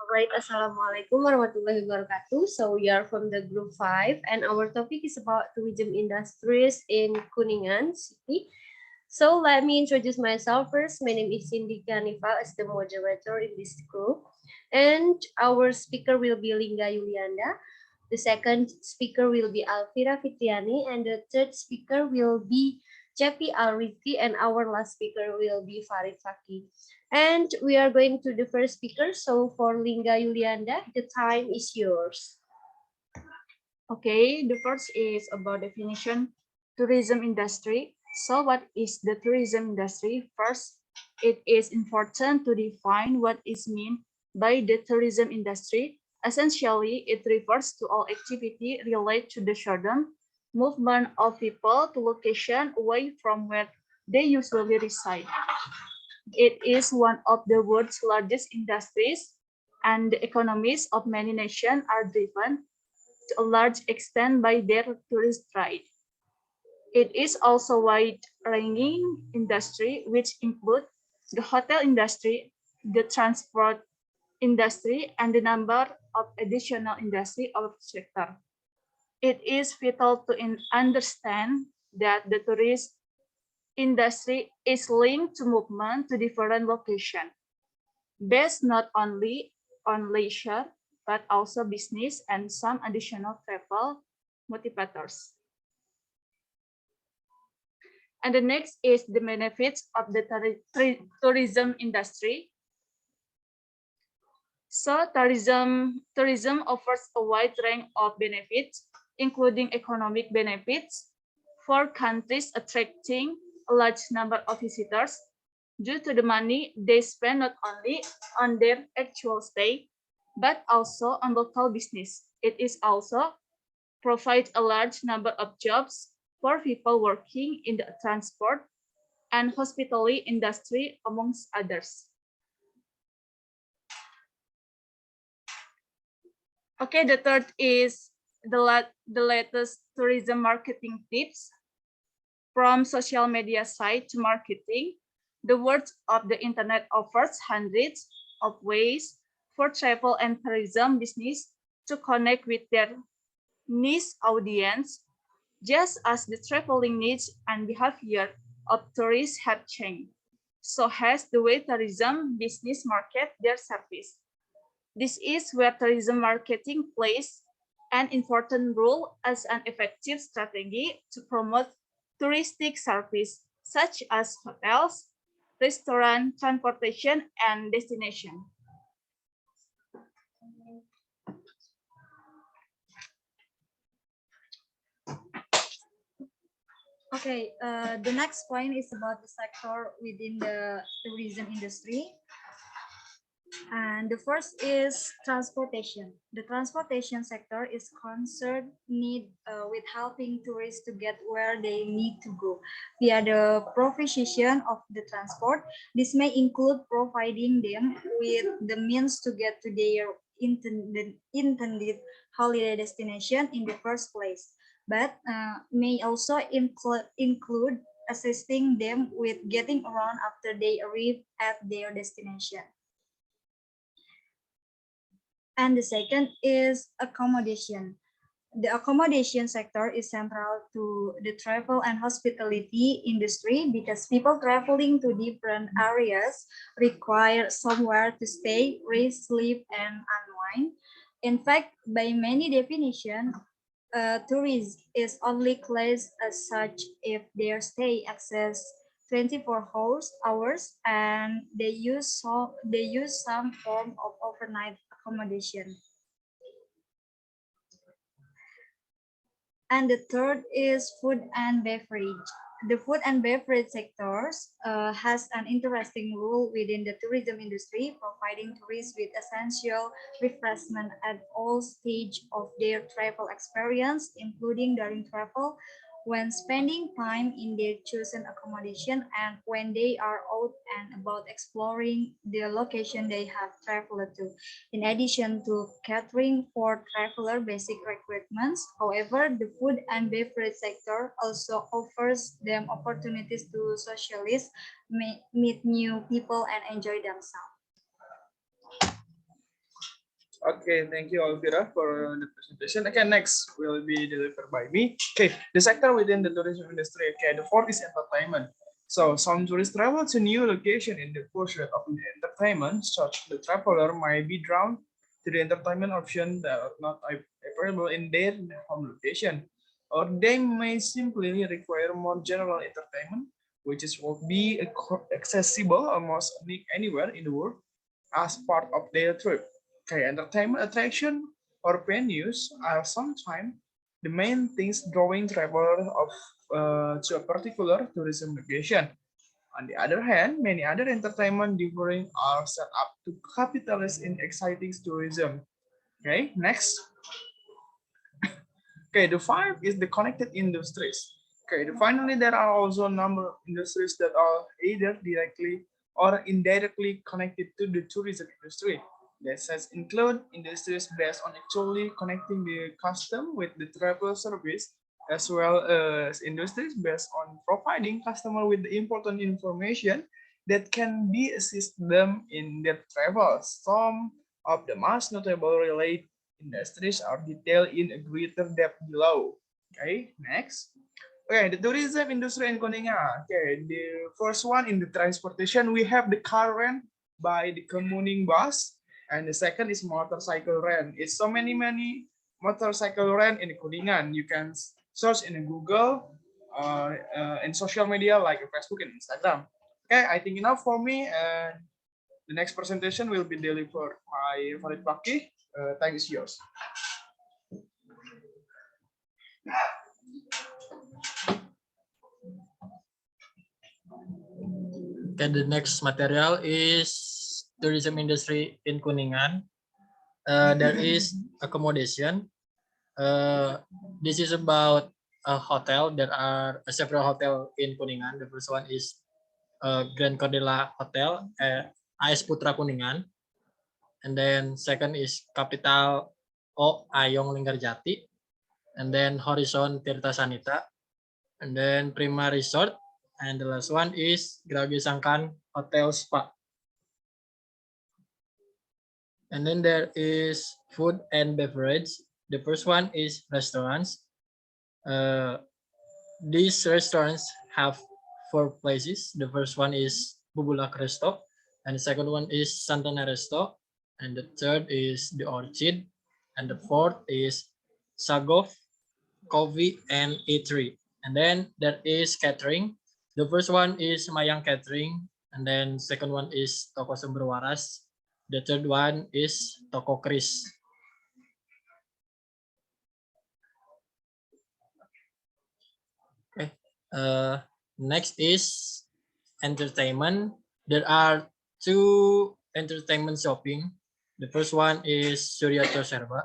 Right, Assalamualaikum warahmatullahi wabarakatuh. So we are from the group 5 and our topic is about tourism industries in Kuningan City. So let me introduce myself first. My name is Cindy Kanifa as the moderator in this group. And our speaker will be Lingga Yulianda. The second speaker will be Alvira Fitriani. And the third speaker will be Cepi Alrifi. And our last speaker will be Farid Faki. And we are going to the first speaker. So for Lingga Yulianda, the time is yours. Okay, the first is about definition tourism industry. So what is the tourism industry? First, it is important to define what is meant by the tourism industry. Essentially, it refers to all activity related to the sudden movement of people to location away from where they usually reside. It is one of the world's largest industries, and the economies of many nations are driven to a large extent by their tourist trade. It is also a wide-ranging industry, which includes the hotel industry, the transport industry, and the number of additional industry of sector. It is vital to understand that the tourist industry is linked to movement to different locations, based not only on leisure, but also business and some additional travel motivators. And the next is the benefits of the tourism industry. So tourism offers a wide range of benefits, including economic benefits for countries attracting a large number of visitors due to the money they spend not only on their actual stay, but also on local business. It is also provide a large number of jobs for people working in the transport and hospitality industry, amongst others. Okay, the third is the latest tourism marketing tips. From social media site to marketing, the world of the internet offers hundreds of ways for travel and tourism business to connect with their niche audience, just as the traveling needs and behavior of tourists have changed. So has the way tourism business market their service. This is where tourism marketing plays an important role as an effective strategy to promote touristic service, such as hotels, restaurant, transportation, and destination. Okay, the next point is about the sector within the tourism industry. And the first is transportation. The transportation sector is concerned with helping tourists to get where they need to go via the provision of the transport. This may include providing them with the means to get to their intended holiday destination in the first place, but may also include assisting them with getting around after they arrive at their destination. And the second is accommodation. The accommodation sector is central to the travel and hospitality industry because people traveling to different areas require somewhere to stay, rest, sleep, and unwind. In fact, by many definitions, tourist is only classed as such if their stay exceeds 24 hours and they use some form of overnight accommodation. And the third is food and beverage. The food and beverage sectors has an interesting role within the tourism industry, providing tourists with essential refreshment at all stages of their travel experience, including during travel, when spending time in their chosen accommodation, and when they are out and about exploring the location they have traveled to. In addition to catering for traveler basic requirements, however, the food and beverage sector also offers them opportunities to socialize, meet new people, and enjoy themselves. Okay, thank you, Alvira, for the presentation. Okay, next will be delivered by me. Okay, the sector within the tourism industry. Okay, the fourth is entertainment. So, some tourists travel to new location in the pursuit of the entertainment, such the traveler might be drawn to the entertainment option that are not available in their home location, or they may simply require more general entertainment, which is will be accessible almost anywhere in the world as part of their trip. Okay, entertainment attraction or venues are sometimes the main things drawing travelers to a particular tourism location. On the other hand, many other entertainment differing are set up to capitalize in exciting tourism. Okay, next. Okay, the five is the connected industries. Okay, finally, there are also a number of industries that are either directly or indirectly connected to the tourism industry. These include industries based on actually connecting the custom with the travel service, as well as industries based on providing customer with the important information that can be assist them in their travels. Some of the most notable relate industries are detailed in a greater depth below. Okay, next. Okay, the tourism industry in Kuningan. Okay, the first one in the transportation, we have the car rent by the commuting bus, and the second is motorcycle rent. It's so many motorcycle rent in Kuningan. You can search in Google in social media like Facebook and Instagram. Okay, I think enough for me. And the next presentation will be delivered by Farid Baki. Thank is yours. Okay, the next material is tourism industry in Kuningan. There is accommodation. This is about a hotel. There are several hotel in Kuningan. The first one is Grand Cordilla Hotel, AS Putra Kuningan. And then second is Capital O Ayong Linggarjati. And then Horizon Tirta Sanita. And then Prima Resort. And the last one is Gragi Sangkan Hotel Spa. And then there is food and beverage. The first one is restaurants. These restaurants have four places. The first one is Bubulak Resto, and the second one is Santana Resto, and the third is the Orchid, and the fourth is Sagov Coffee and Eatery. And then there is catering. The first one is Mayang Catering, and then second one is Toko Sumber Waras. The third one is Toko Kris. Okay. Next is entertainment. There are two entertainment shopping. The first one is Suryato Serba,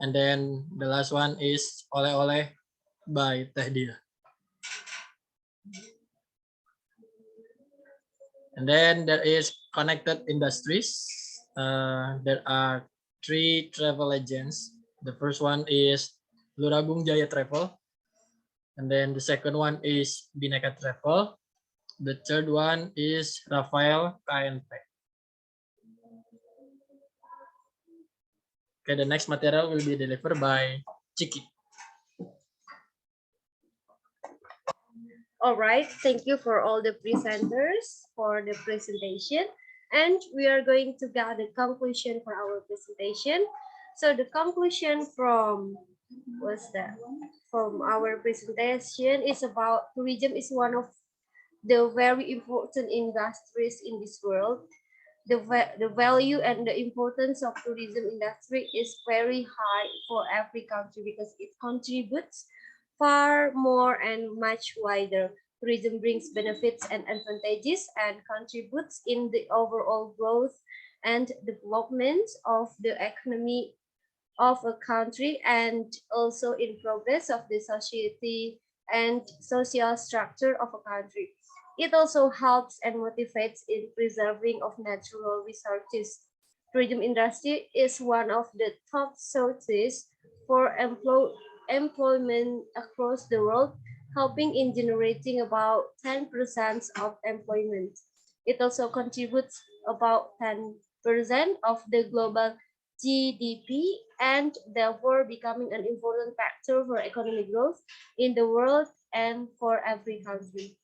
and then the last one is Oleh Oleh by Teh Dia. And then there is connected industries. There are three travel agents. The first one is Luragung Jaya Travel, and then the second one is Bineka Travel. The third one is Rafael KNP. Okay, the next material will be delivered by Chiki. All right, thank you for all the presenters for the presentation. And we are going to get the conclusion for our presentation. So the conclusion from our presentation is about tourism is one of the very important industries in this world. The value and the importance of tourism industry is very high for every country because it contributes far more and much wider. Tourism brings benefits and advantages and contributes in the overall growth and development of the economy of a country and also in progress of the society and social structure of a country. It also helps and motivates in preserving of natural resources. Tourism industry is one of the top sources for employment across the world, helping in generating about 10% of employment. It also contributes about 10% of the global GDP, and therefore becoming an important factor for economic growth in the world and for every country.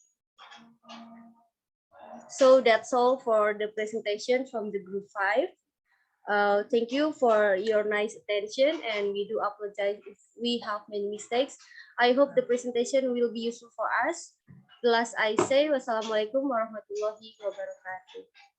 So that's all for the presentation from the group 5. Thank you for your nice attention, and we do apologize if we have many mistakes. I hope the presentation will be useful for us. Last I say, wassalamualaikum warahmatullahi wabarakatuh.